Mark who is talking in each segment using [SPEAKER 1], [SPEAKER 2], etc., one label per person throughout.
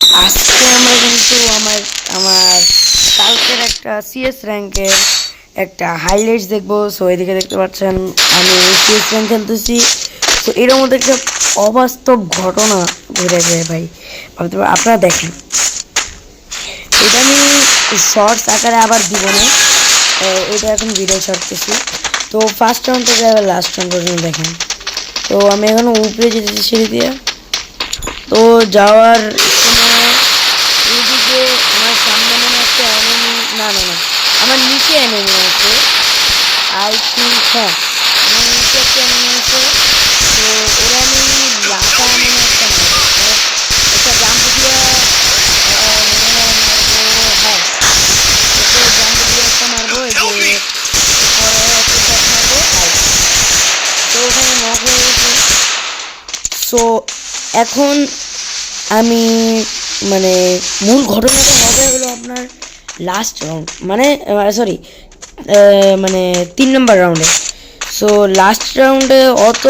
[SPEAKER 1] আজকে আমরা কিন্তু আমার আমার কালকের একটা সিএস র্যাঙ্কের একটা হাইলাইটস দেখবো। সো এদিকে দেখতে পাচ্ছেন আমি সিএস র্যাঙ্ক খেলতেছি। তো এর মধ্যে একটা অবাস্তব ঘটনা ঘটেছে ভাই, আপনারা দেখেন। এটা আমি শর্টস আকারে আবার দিব না, এটা এখন ভিডিও ছাড়তেছি। তো ফার্স্ট রাউন্ড থেকে আবার লাস্ট রাউন্ড পর্যন্ত দেখেন। তো আমি এখন উপরে যেতেছি সিঁড়ি দিয়ে। তো যাওয়ার সময় এইদিকে আমার সামনে মনে হচ্ছে এনিমি, না না না আমার নিচে এনিমি আছে। আই থিঙ্ক হ্যাঁ আমার নিচে একটা এনিমি আছে। তো ওরা আমি লাফা এমন একটা একটা জাম্প দিয়া হ্যাঁ একটা জাম্প দিয়ে একটা মারবো, এই যে পরে একটা শট মারবো। তো ওখানে নক হয়ে গেছে। সো এখন আমি মানে মূল ঘটনাটা হবে হলো আপনার লাস্ট রাউন্ড, মানে সরি মানে 3 নম্বর রাউন্ডে। সো লাস্ট রাউন্ডে অত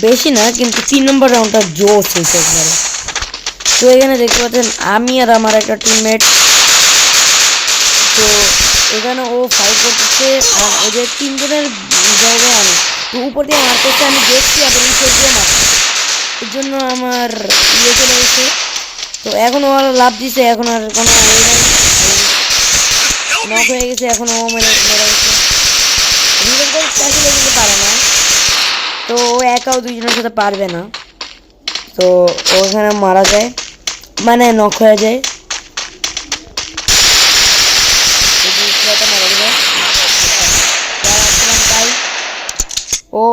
[SPEAKER 1] বেশি না, কিন্তু 3 নম্বর রাউন্ডটা জোশ হয়েছে একবারে। তো এখানে দেখতে পাচ্ছেন আমি আর আমার একটা টিমমেট। তো এখানে ও ফাইট করতেছে আর ওদের 3 জনের জায়গায় আমি। তো উপর দিয়ে মারতেছে, আমি দেখছি আর নিচে দিয়ে মারছি, এর জন্য আমার ইয়ে চলে গেছে। তো এখন ও লাভ দিছে, এখন আর কোনো নক হয়ে গেছে, এখন ও মেরে গেছে। রিভেল করে ক্যাশে দিতে পারে না, তো ও একাও দুইজনের সাথে পারবে না। তো ওখানে মারা যায়, মানে নক হয়ে যায়। ও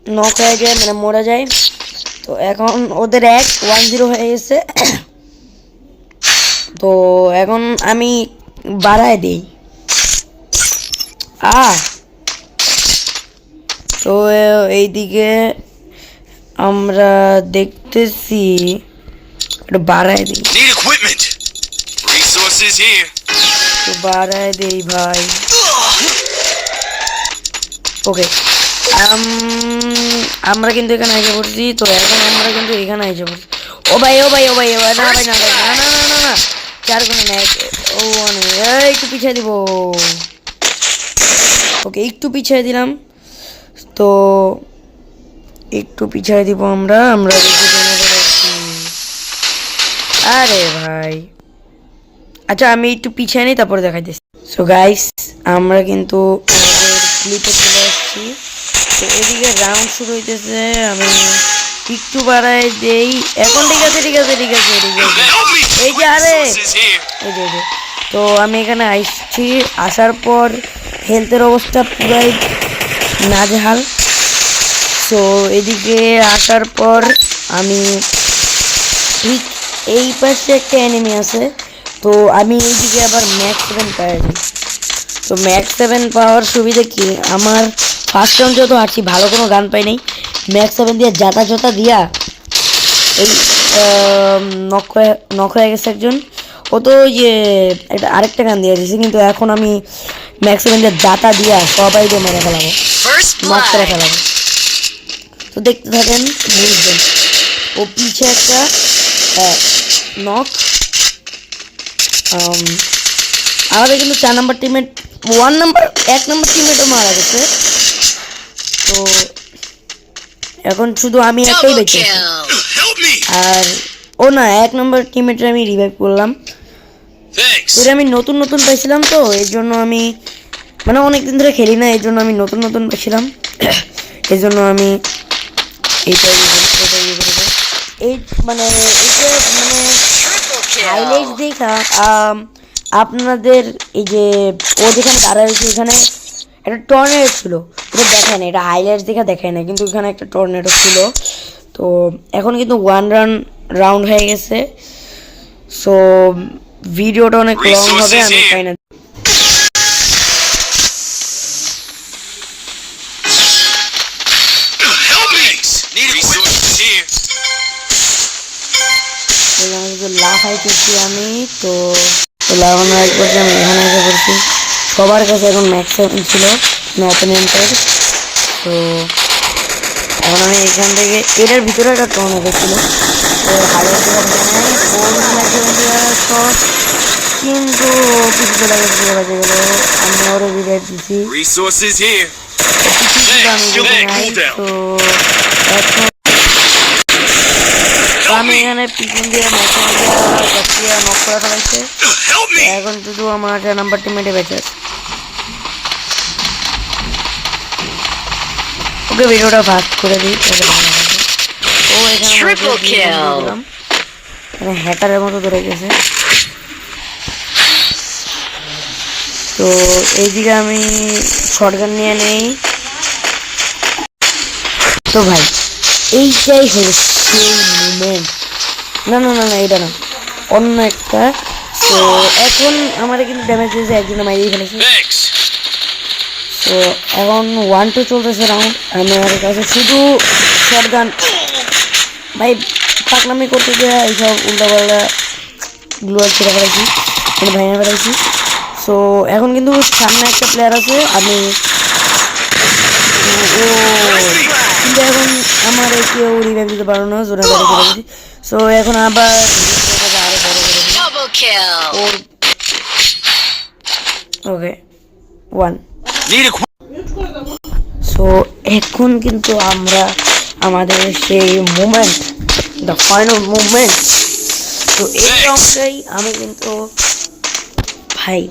[SPEAKER 1] নক হয়ে যায়, মানে মরে যায়। তো এখন ওদের 1-0 হয়ে গেছে। তো এখন আমি বাড়ায় দিই। তো এইদিকে আমরা দেখতেছি একটু বাড়ায় দিই, তো বাড়ায় দিই ভাই। ওকে আমরা কিন্তু এখানে এসে পড়ছি। তো এখন আমরা কিন্তু এখানে এসে পড়ছি। ও ভাই ও ভাই ও ভাই ও ভাই না ভাই না ভাই না না না না না 4 গুণে নেয়। ও একটু পিছিয়ে দিব। ওকে একটু পিছিয়ে দিলাম। তো একটু পিছিয়ে দিব আমরা আমরা আরে ভাই আচ্ছা আমি একটু পিছিয়ে নিই, তারপরে দেখাইতেছি। সো গাইস আমরা কিন্তু আমাদের ক্লিপে চলে আসছি। তো এদিকে রাউন্ড শুরু হইতেছে, আমি একটু বাড়াই দেই। এখন ঠিক আছে ঠিক আছে ঠিক আছে ঠিক আছে, এই যে আরে এই যে তো আমি এখানে আসছি। আসার পর হেলথের অবস্থা পুরাই নাজেহাল। তো এদিকে আসার পর আমি ঠিক এই পাশে একটা এনিমি আছে। তো আমি এইদিকে আবার ম্যাক্স 7 পাই। তো ম্যাক্স 7 পাওয়ার সুবিধা কি, আমার ফার্স্ট রাউন্ড যেহেতু হারছি, ভালো কোনো গান পাই নাই, ম্যাক্স 7 দিয়ে জাতা জোতা দিয়া এই নক হয়ে গেছে একজন। ও তো ওই যে একটা আরেকটা গান দিয়ে দিয়েছে, কিন্তু এখন আমি ম্যাক্স 7 দিয়ে জাতা দিয়া সবাই দিয়ে মেরে ফেলাবো, নক করে ফেলাবো। তো দেখতে থাকেন বুঝবেন। ও পিছে একটা নক। আমাদের কিন্তু 4 নম্বর টিমমেট 1 নম্বর টিমমেটও মারা গেছে। তো এখন শুধু আমি একাই বেঁচে, আর ও না 1 নম্বর টিমমেটে আমি রিভাইভ করলাম। তো আমি নতুন নতুন পাইছিলাম, তো এর জন্য আমি মানে অনেকদিন ধরে খেলি না, এর জন্য আমি নতুন নতুন পাইছিলাম। এই জন্য আমি এইটা এই মানে এটা মানে হাইলাইটস দেখা আপনাদের এই যে ও যেখানে দাঁড়ায় রয়েছে এখানে একটা টর্নেডো ছিল, এটা দেখায় না, এটা হাইলাইটস দেখা দেখায় না, কিন্তু এখানে একটা টর্নেডো ছিল। তো এখন কিন্তু 1 রাউন্ড হয়ে গেছে। সো ভিডিওটা অনেক লং হবে, আমি চাই না। লাফাইতেছি আমি। তো লাগানো এক বছর আমি এখানে এসে পড়ছি। সবার কাছে এখন ম্যাক্স 7 ছিল অপোনেন্টের। তো এখন আমি এখান থেকে এটার ভিতরে একটা টর্নেডো ছিল। তো হাইলাইট দেখা ওকে বাজে গেল, আমি ওরে রিভাইভ দিছি। তো আমি এখানে পিছন দিয়ে মেশিন দিয়ে নক করে ফেলাইছে। এখন শুধু আমার 4 নাম্বার টিমমেটে বেঁচে আছে। ওকে ভিডিওটা ফাস্ট করে দিই। ও এখানে হ্যাকারের মতো ধরে গেছে। তো এইদিকে আমি শটগান নিয়ে নেই। তো ভাই এইটাই হলো সেই মুমেন্ট। না না না না এটা না, অন্য একটা। তো এখন আমার কিন্তু ড্যামেজ দিয়েছে, একজনে মারিয়ে ফেলেছে। তো এখন 1-2 চলতেছে রাউন্ড। আমার কাছে শুধু শটগান। ভাই পাকনামি করতে গিয়ে এইসব উল্টাপাল্টা গ্লোয়াল ছেড়ে ফেলেছি, মানে ভেঙে ফেলেছি। সো এখন কিন্তু সামনে একটা প্লেয়ার আছে, আমি কিন্তু এখন আমার কেউ রিভাইভ দিতে পারো না, জোরে করে ফেলেছি। সো এখন আবার আরো বড় করে ওকে 1। সো এখন কিন্তু আমরা আমাদের সেই মুভমেন্ট, দ্য ফাইনাল মুভমেন্ট। তো এই রাউন্ডটাই আমি কিন্তু ভাই,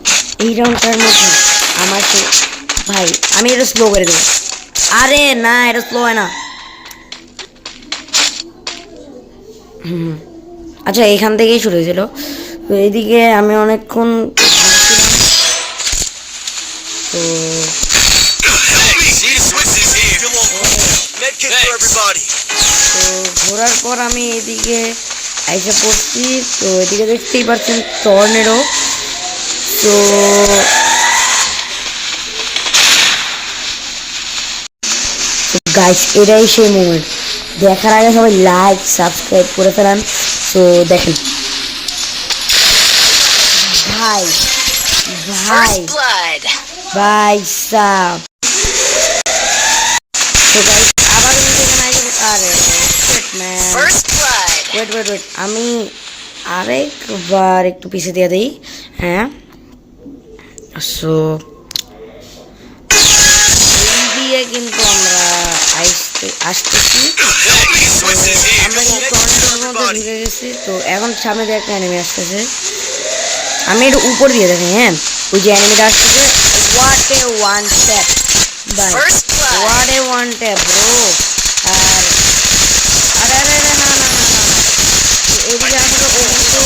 [SPEAKER 1] এই রাউন্ডটার মধ্যে আমার ভাই আমি এটা স্লো করে দেবো। আরে না, এটা স্লো হয় না। আচ্ছা এখান থেকেই শুরু হয়েছিল। তো এইদিকে আমি অনেকক্ষণ তো ঘোরার পর আমি এদিকে আইসা পড়ছি। তো এদিকে দেখতেই পাচ্ছেন টর্নেডো। তো গাইস এটাই সেই মোমেন্ট। দেখার আগে সবাই লাইক সাবস্ক্রাইব করে ফেলান। তো দেখেন ভাই ভাই ভাই সাব। তো গাইস আবার আরে ওয়েট আমি আরেকবার একটু পিছিয়ে দিয়ে দিই। হ্যাঁ সো দিয়ে কিন্তু আমরা আসতেছি, আমরা কিন্তু টর্নেডোর মধ্যে ঢুকে গেছি। তো এখন সামনে দিয়ে একটা এনিমি আসতেছে, আমি একটু উপর দিয়ে দেখি। হ্যাঁ ওই যে এনিমিটা আসতেছে, হোয়াট এ ওয়ান ট্যাপ ভাই, what a one tap bro. আর আরে আরে আরে না না না না, এদিকে আসলে ও কিন্তু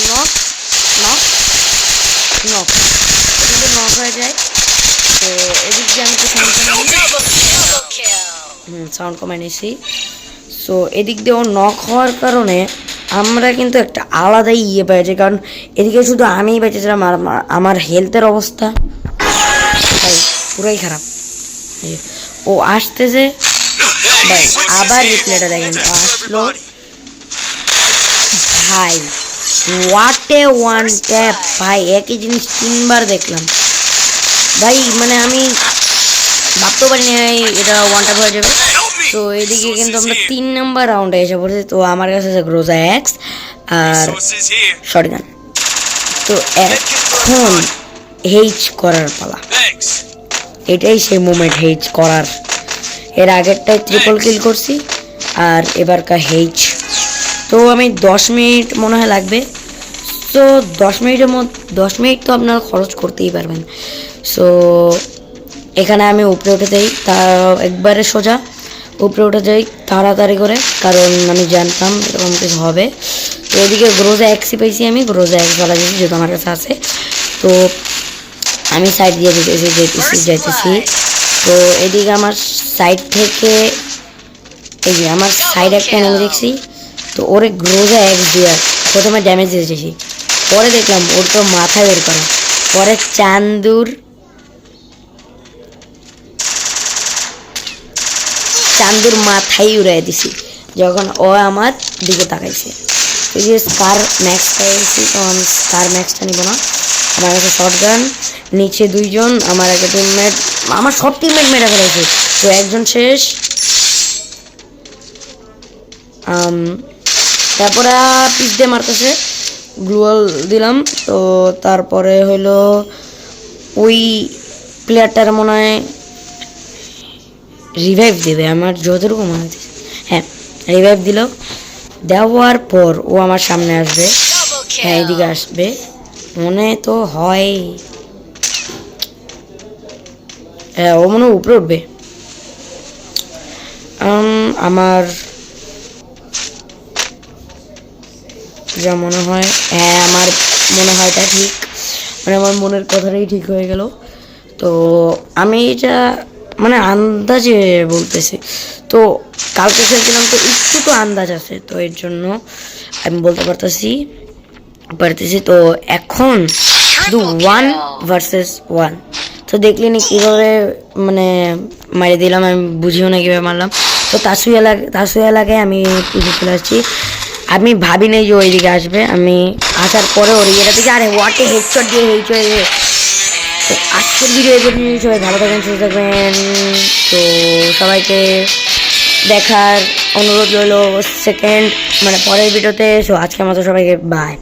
[SPEAKER 1] নক নক নক কিন্তু নক হয়ে যায়। তো এদিক দিয়ে আমি তো সাউন্ড কমাই নিয়েছি। সো এদিক দিয়ে ও নক হওয়ার কারণে আমরা কিন্তু একটা আলাদাই ইয়ে পেয়েছি, কারণ এদিকে শুধু আমিই বেঁচেছিলাম। আর আমার হেলথের অবস্থা ভাই পুরাই খারাপ। ও আসতেছে ভাই, আবার রিপ্লেটা দেখেন আসলো ভাই, হোয়াট এ ওয়ান ট্যাপ ভাই, একই জিনিস 3 বার দেখলাম ভাই। মানে আমি ভাবতেও পারিনি এটা ওয়ান ট্যাপ হয়ে যাবে। তো এদিকে কিন্তু আমরা 3 নাম্বার রাউন্ডে এসে পড়েছি। তো আমার কাছে আছে গ্রোজা এক্স আর শটগান। তো এখন হেইচ করার পালা, এটাই সেই মোমেন্ট হেইচ করার। এর আগেরটাই ট্রিপল কিল করছি আর এবারকার হেইচ। তো আমি 10 মিনিট মনে হয় লাগবে। তো 10 মিনিটের মধ্যে 10 মিনিট তো আপনারা খরচ করতেই পারবেন। সো এখানে আমি উপরে উঠে যাই, তা একবারে সোজা উপরে উঠে যাই তাড়াতাড়ি করে, কারণ আমি জানতাম এরকম কিছু হবে। তো এদিকে গ্রোজা এক্সই পেয়েছি, আমি গ্রোজা এক্স বলা যাচ্ছি যেহেতু আমার কাছে আছে। তো আমি সাইড দিয়ে যাইতেছি। তো এদিকে আমার সাইড থেকে এই যে আমার সাইডে একটা এনিমি দেখছি। তো ওরে গ্রোজা এক্স দিয়ে প্রথমে ড্যামেজ দিয়েছি, পরে দেখলাম ওর তো মাথা বের করা, পরে চান্দুর মাথায় উড়াই দিছি যখন ও আমার দিকে তাকাইছে। এই যে স্কার ম্যাক্স পাইছি, তো আমি স্কার ম্যাক্সটা নিব না। আমার কাছে শটগান, নিচে 2 জন, আমার একটা টিমমেট, আমার সব টিমমেট মেরে ফেলেছে। তো একজন শেষ। তারপরে পিস দিয়ে মারতেছে। গ্লুয়াল দিলাম। তো তারপরে হলো ওই প্লেয়ারটার মনে হয় রিভাইভ দেবে আমার যতটুকু মনে হচ্ছে। হ্যাঁ, রিভাইভ দিল। দেওয়ার পর ও আমার সামনে আসবে। হ্যাঁ, এদিকে আসবে মনে তো হয়। হ্যাঁ, ও মনে হয় উপরে উঠবে। আমার যা মনে হয়, হ্যাঁ আমার মনে হয় এটা ঠিক, মানে আমার মনের কথাটাই ঠিক হয়ে গেল। তো আমি এটা মানে আন্দাজে বলতেছি। তো কালকে খেলছিলাম তো একটু তো আন্দাজ আছে, তো এর জন্য আমি বলতে পারতেছি। তো এখন শুধু 1 ভার্সেস 1। তো দেখলি নি কীভাবে মানে মারিয়ে দিলাম, আমি বুঝিও না কীভাবে মারলাম। তো তাসুয়া লাগে আমি পুজো চলে আসছি। আমি ভাবি নাই যে ওই দিকে আসবে, আমি আসার পরে ওর ইয়েটা থেকে আরে ওয়াটে হেডশট দিয়ে হয়ে। তো আজকের ভিডিও এই পর্যন্ত। সবাই ভালো থাকবেন, সুস্থ থাকবেন। তো সবাইকে দেখার অনুরোধ রইল সেকেন্ড মানে পরের ভিডিওতে। সো আজকের মতো সবাইকে বাই।